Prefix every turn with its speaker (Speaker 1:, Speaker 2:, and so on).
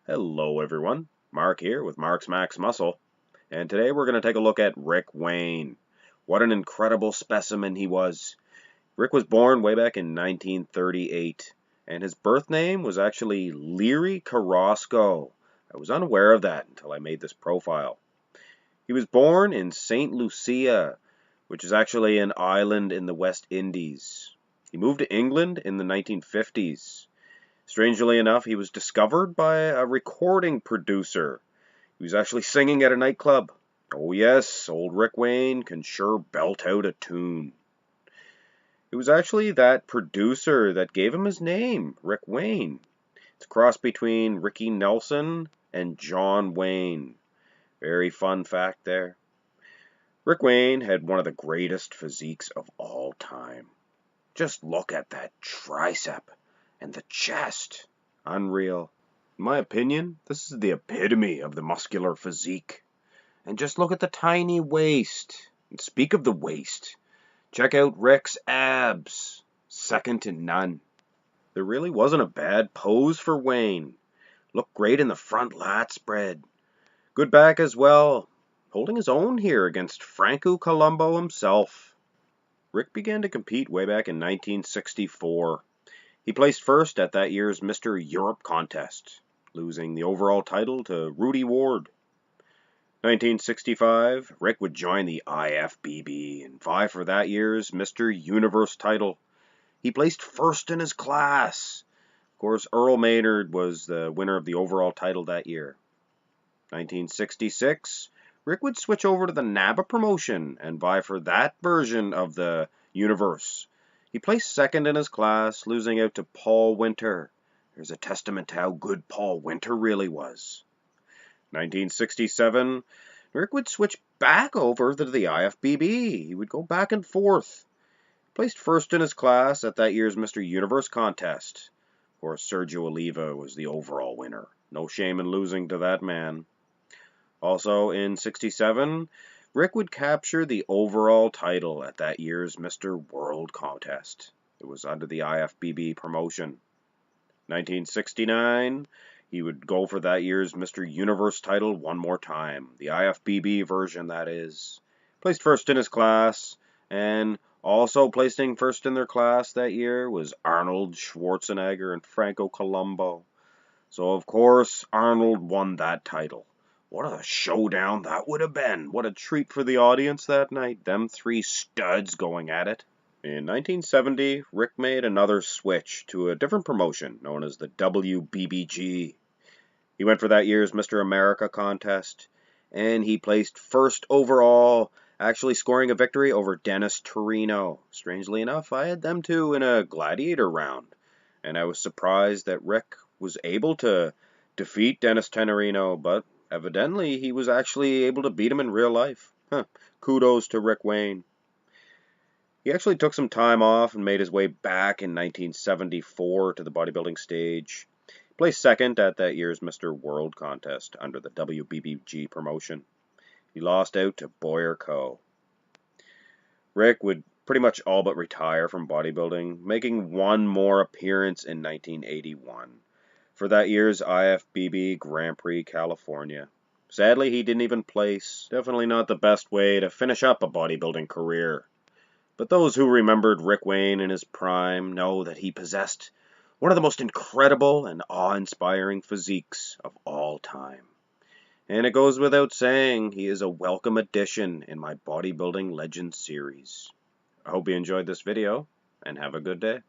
Speaker 1: Hello everyone, Mark here with Mark's Max Muscle, and today we're going to take a look at Rick Wayne. What an incredible specimen he was. Rick was born way back in 1938, and his birth name was actually Leary Carrasco. I was unaware of that until I made this profile. He was born in St. Lucia, which is actually an island in the West Indies. He moved to England in the 1950s. Strangely enough, he was discovered by a recording producer. He was actually singing at a nightclub. Oh yes, old Rick Wayne can sure belt out a tune. It was actually that producer that gave him his name, Rick Wayne. It's a cross between Ricky Nelson and John Wayne. Very fun fact there. Rick Wayne had one of the greatest physiques of all time. Just look at that tricep and the chest. Unreal. In my opinion, this is the epitome of the muscular physique. And just look at the tiny waist. And speak of the waist, check out Rick's abs. Second to none. There really wasn't a bad pose for Wayne. Looked great in the front lat spread. Good back as well. Holding his own here against Franco Columbu himself. Rick began to compete way back in 1964. He placed first at that year's Mr. Europe contest, losing the overall title to Rudy Ward. 1965, Rick would join the IFBB and vie for that year's Mr. Universe title. He placed first in his class. Of course, Earl Maynard was the winner of the overall title that year. 1966, Rick would switch over to the NABA promotion and vie for that version of the Universe. He placed second in his class, losing out to Paul Winter. There's a testament to how good Paul Winter really was. 1967, Rick would switch back over to the IFBB. He would go back and forth. Placed first in his class at that year's Mr. Universe contest. Of course, Sergio Oliva was the overall winner. No shame in losing to that man. Also in 67, Rick would capture the overall title at that year's Mr. World contest. It was under the IFBB promotion. 1969, he would go for that year's Mr. Universe title one more time. The IFBB version, that is. Placed first in his class, and also placing first in their class that year was Arnold Schwarzenegger and Franco Columbu. So, of course, Arnold won that title. What a showdown that would have been. What a treat for the audience that night. Them three studs going at it. In 1970, Rick made another switch to a different promotion known as the WBBG. He went for that year's Mr. America contest, and he placed first overall, actually scoring a victory over Dennis Torino. Strangely enough, I had them two in a gladiator round, and I was surprised that Rick was able to defeat Dennis Tenorino, but evidently he was actually able to beat him in real life. Kudos to Rick Wayne. He actually took some time off and made his way back in 1974 to the bodybuilding stage. He placed second at that year's Mr. World contest under the WBBG promotion. He lost out to Boyer Co. Rick would pretty much all but retire from bodybuilding, making one more appearance in 1981 for that year's IFBB Grand Prix California. Sadly, he didn't even place. Definitely not the best way to finish up a bodybuilding career. But those who remembered Rick Wayne in his prime know that he possessed one of the most incredible and awe-inspiring physiques of all time. And it goes without saying, he is a welcome addition in my Bodybuilding Legends series. I hope you enjoyed this video, and have a good day.